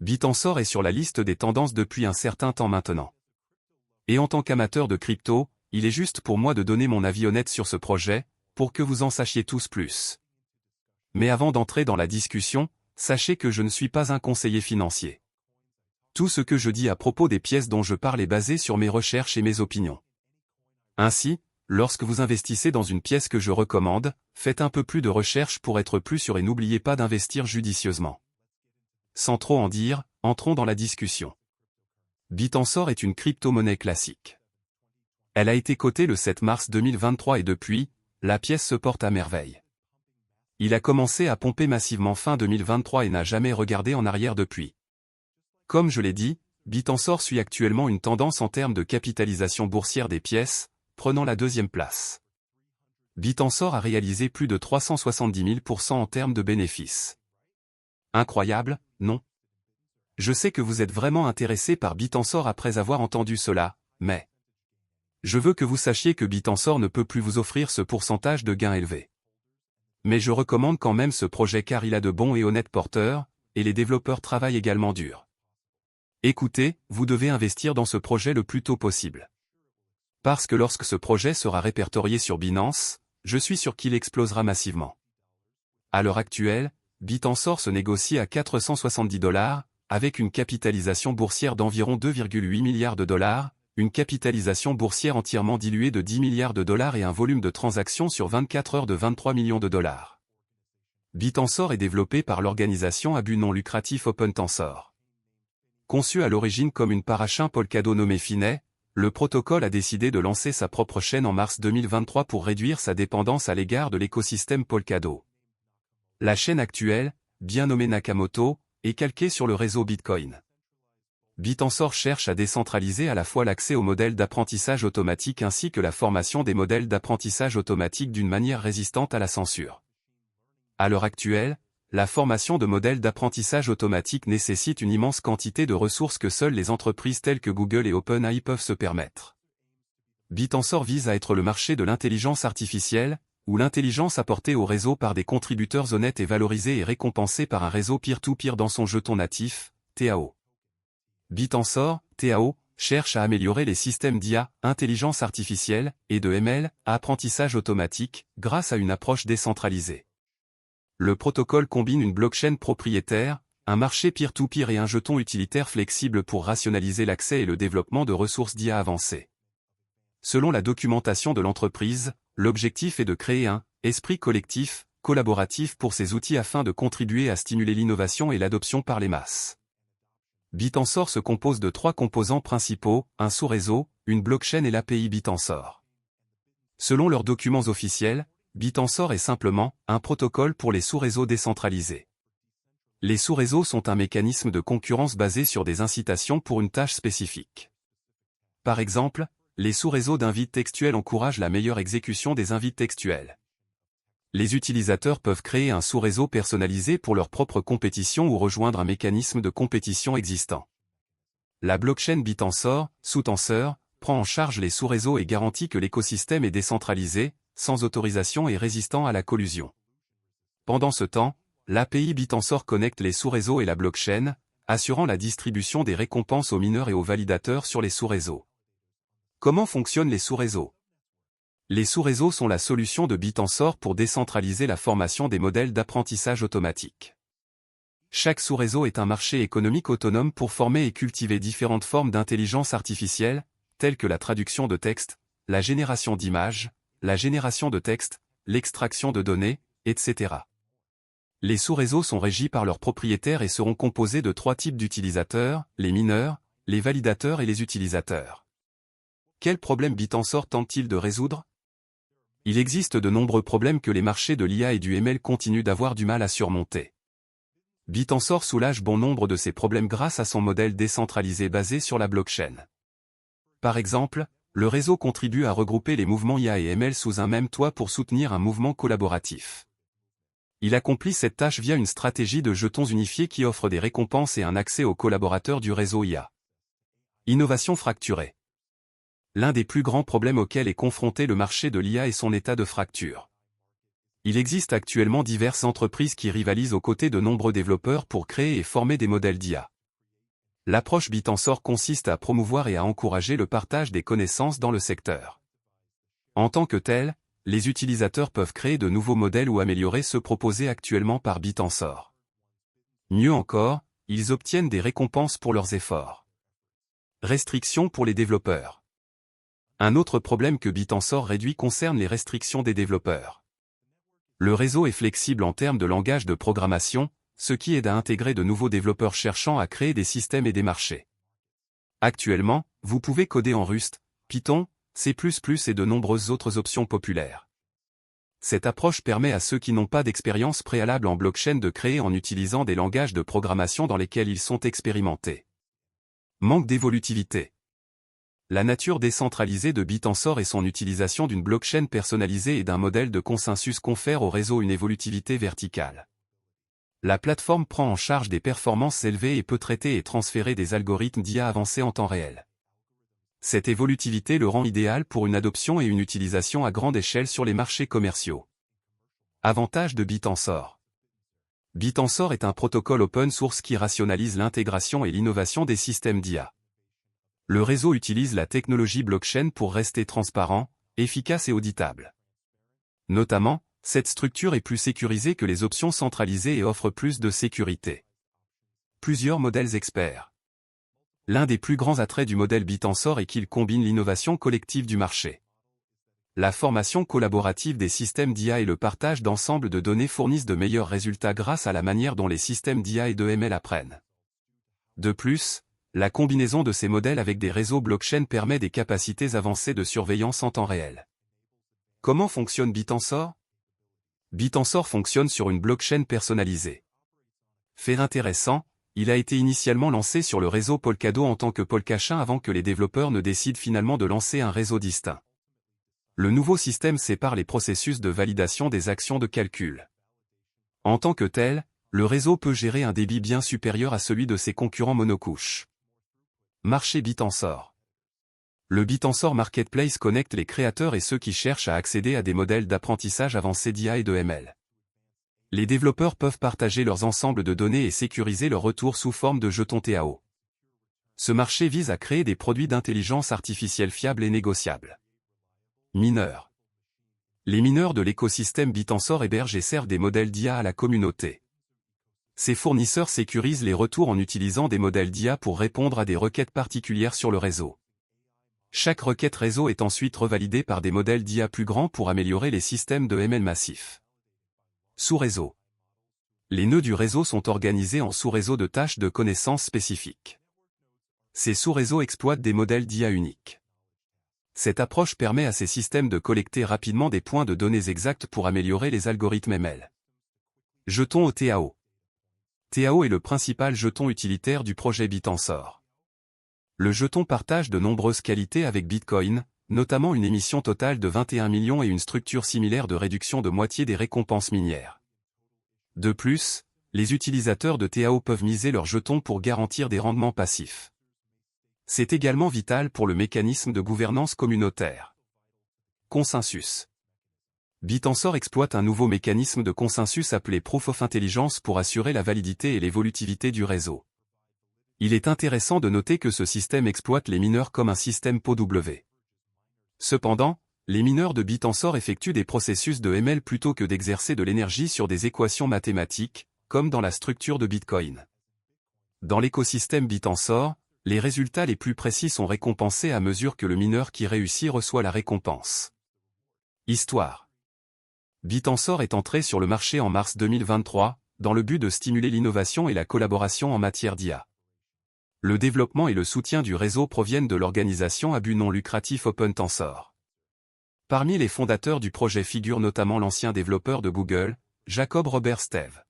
BitTensor est sur la liste des tendances depuis un certain temps maintenant. Et en tant qu'amateur de crypto, il est juste pour moi de donner mon avis honnête sur ce projet, pour que vous en sachiez tous plus. Mais avant d'entrer dans la discussion, sachez que je ne suis pas un conseiller financier. Tout ce que je dis à propos des pièces dont je parle est basé sur mes recherches et mes opinions. Ainsi, lorsque vous investissez dans une pièce que je recommande, faites un peu plus de recherche pour être plus sûr et n'oubliez pas d'investir judicieusement. Sans trop en dire, entrons dans la discussion. BitTensor est une crypto-monnaie classique. Elle a été cotée le 7 mars 2023 et depuis, la pièce se porte à merveille. Il a commencé à pomper massivement fin 2023 et n'a jamais regardé en arrière depuis. Comme je l'ai dit, BitTensor suit actuellement une tendance en termes de capitalisation boursière des pièces, prenant la deuxième place. BitTensor a réalisé plus de 370 000% en termes de bénéfices. Incroyable, non? Je sais que vous êtes vraiment intéressé par BitTensor après avoir entendu cela, mais je veux que vous sachiez que BitTensor ne peut plus vous offrir ce pourcentage de gains élevé. Mais je recommande quand même ce projet car il a de bons et honnêtes porteurs, et les développeurs travaillent également dur. Écoutez, vous devez investir dans ce projet le plus tôt possible. Parce que lorsque ce projet sera répertorié sur Binance, je suis sûr qu'il explosera massivement. À l'heure actuelle, BitTensor se négocie à 470 $, avec une capitalisation boursière d'environ 2,8 milliards de dollars, une capitalisation boursière entièrement diluée de 10 milliards de dollars et un volume de transactions sur 24 heures de 23 millions de dollars. BitTensor est développé par l'organisation à but non lucratif OpenTensor. Conçu à l'origine comme une parachain Polkadot nommée Finet, le protocole a décidé de lancer sa propre chaîne en mars 2023 pour réduire sa dépendance à l'égard de l'écosystème Polkadot. La chaîne actuelle, bien nommée Nakamoto, est calquée sur le réseau Bitcoin. BitTensor cherche à décentraliser à la fois l'accès aux modèles d'apprentissage automatique ainsi que la formation des modèles d'apprentissage automatique d'une manière résistante à la censure. À l'heure actuelle, la formation de modèles d'apprentissage automatique nécessite une immense quantité de ressources que seules les entreprises telles que Google et OpenAI peuvent se permettre. BitTensor vise à être le marché de l'intelligence artificielle, où l'intelligence apportée au réseau par des contributeurs honnêtes est valorisée et récompensée par un réseau peer-to-peer dans son jeton natif, TAO. BitTensor, TAO, cherche à améliorer les systèmes d'IA, intelligence artificielle, et de ML, apprentissage automatique, grâce à une approche décentralisée. Le protocole combine une blockchain propriétaire, un marché peer-to-peer et un jeton utilitaire flexible pour rationaliser l'accès et le développement de ressources d'IA avancées. Selon la documentation de l'entreprise, l'objectif est de créer un « esprit collectif » collaboratif pour ces outils afin de contribuer à stimuler l'innovation et l'adoption par les masses. BitTensor se compose de 3 composants principaux, un sous-réseau, une blockchain et l'API BitTensor. Selon leurs documents officiels, BitTensor est simplement un protocole pour les sous-réseaux décentralisés. Les sous-réseaux sont un mécanisme de concurrence basé sur des incitations pour une tâche spécifique. Par exemple, les sous-réseaux d'invites textuels encouragent la meilleure exécution des invites textuels. Les utilisateurs peuvent créer un sous-réseau personnalisé pour leur propre compétition ou rejoindre un mécanisme de compétition existant. La blockchain BitTensor, sous Tensor, prend en charge les sous-réseaux et garantit que l'écosystème est décentralisé, sans autorisation et résistant à la collusion. Pendant ce temps, l'API BitTensor connecte les sous-réseaux et la blockchain, assurant la distribution des récompenses aux mineurs et aux validateurs sur les sous-réseaux. Comment fonctionnent les sous-réseaux? Les sous-réseaux sont la solution de BitTensor pour décentraliser la formation des modèles d'apprentissage automatique. Chaque sous-réseau est un marché économique autonome pour former et cultiver différentes formes d'intelligence artificielle, telles que la traduction de texte, la génération d'images, la génération de texte, l'extraction de données, etc. Les sous-réseaux sont régis par leurs propriétaires et seront composés de 3 types d'utilisateurs, les mineurs, les validateurs et les utilisateurs. Quels problèmes BitTensor tente-t-il de résoudre? Il existe de nombreux problèmes que les marchés de l'IA et du ML continuent d'avoir du mal à surmonter. BitTensor soulage bon nombre de ces problèmes grâce à son modèle décentralisé basé sur la blockchain. Par exemple, le réseau contribue à regrouper les mouvements IA et ML sous un même toit pour soutenir un mouvement collaboratif. Il accomplit cette tâche via une stratégie de jetons unifiés qui offre des récompenses et un accès aux collaborateurs du réseau IA. Innovation fracturée. L'un des plus grands problèmes auxquels est confronté le marché de l'IA est son état de fracture. Il existe actuellement diverses entreprises qui rivalisent aux côtés de nombreux développeurs pour créer et former des modèles d'IA. L'approche Bitensor consiste à promouvoir et à encourager le partage des connaissances dans le secteur. En tant que tel, les utilisateurs peuvent créer de nouveaux modèles ou améliorer ceux proposés actuellement par Bitensor. Mieux encore, ils obtiennent des récompenses pour leurs efforts. Restrictions pour les développeurs. Un autre problème que Bitensor réduit concerne les restrictions des développeurs. Le réseau est flexible en termes de langage de programmation, ce qui aide à intégrer de nouveaux développeurs cherchant à créer des systèmes et des marchés. Actuellement, vous pouvez coder en Rust, Python, C++ et de nombreuses autres options populaires. Cette approche permet à ceux qui n'ont pas d'expérience préalable en blockchain de créer en utilisant des langages de programmation dans lesquels ils sont expérimentés. Manque d'évolutivité. La nature décentralisée de Bitensor et son utilisation d'une blockchain personnalisée et d'un modèle de consensus confèrent au réseau une évolutivité verticale. La plateforme prend en charge des performances élevées et peut traiter et transférer des algorithmes d'IA avancés en temps réel. Cette évolutivité le rend idéal pour une adoption et une utilisation à grande échelle sur les marchés commerciaux. Avantages de Bitensor. Bitensor est un protocole open source qui rationalise l'intégration et l'innovation des systèmes d'IA. Le réseau utilise la technologie blockchain pour rester transparent, efficace et auditable. Notamment, cette structure est plus sécurisée que les options centralisées et offre plus de sécurité. Plusieurs modèles experts. L'un des plus grands attraits du modèle Bitensor est qu'il combine l'innovation collective du marché. La formation collaborative des systèmes d'IA et le partage d'ensemble de données fournissent de meilleurs résultats grâce à la manière dont les systèmes d'IA et de ML apprennent. De plus, la combinaison de ces modèles avec des réseaux blockchain permet des capacités avancées de surveillance en temps réel. Comment fonctionne Bitensor ? Bitensor fonctionne sur une blockchain personnalisée. Fait intéressant, il a été initialement lancé sur le réseau Polkadot en tant que Polkchain avant que les développeurs ne décident finalement de lancer un réseau distinct. Le nouveau système sépare les processus de validation des actions de calcul. En tant que tel, le réseau peut gérer un débit bien supérieur à celui de ses concurrents monocouches. Marché Bitensor. Le Bitensor Marketplace connecte les créateurs et ceux qui cherchent à accéder à des modèles d'apprentissage avancés d'IA et de ML. Les développeurs peuvent partager leurs ensembles de données et sécuriser leurs retours sous forme de jetons TAO. Ce marché vise à créer des produits d'intelligence artificielle fiables et négociables. Mineurs. Les mineurs de l'écosystème Bitensor hébergent et servent des modèles d'IA à la communauté. Ces fournisseurs sécurisent les retours en utilisant des modèles d'IA pour répondre à des requêtes particulières sur le réseau. Chaque requête réseau est ensuite revalidée par des modèles d'IA plus grands pour améliorer les systèmes de ML massifs. Sous-réseau. Les nœuds du réseau sont organisés en sous-réseaux de tâches de connaissances spécifiques. Ces sous-réseaux exploitent des modèles d'IA uniques. Cette approche permet à ces systèmes de collecter rapidement des points de données exacts pour améliorer les algorithmes ML. Jetons au TAO. TAO est le principal jeton utilitaire du projet Bitensor. Le jeton partage de nombreuses qualités avec Bitcoin, notamment une émission totale de 21 millions et une structure similaire de réduction de moitié des récompenses minières. De plus, les utilisateurs de TAO peuvent miser leurs jetons pour garantir des rendements passifs. C'est également vital pour le mécanisme de gouvernance communautaire. Consensus. Bitensor exploite un nouveau mécanisme de consensus appelé Proof of Intelligence pour assurer la validité et l'évolutivité du réseau. Il est intéressant de noter que ce système exploite les mineurs comme un système POW. Cependant, les mineurs de Bitensor effectuent des processus de ML plutôt que d'exercer de l'énergie sur des équations mathématiques, comme dans la structure de Bitcoin. Dans l'écosystème Bitensor, les résultats les plus précis sont récompensés à mesure que le mineur qui réussit reçoit la récompense. Histoire. Bitensor est entré sur le marché en mars 2023, dans le but de stimuler l'innovation et la collaboration en matière d'IA. Le développement et le soutien du réseau proviennent de l'organisation à but non lucratif OpenTensor. Parmi les fondateurs du projet figure notamment l'ancien développeur de Google, Jacob Robert Steve.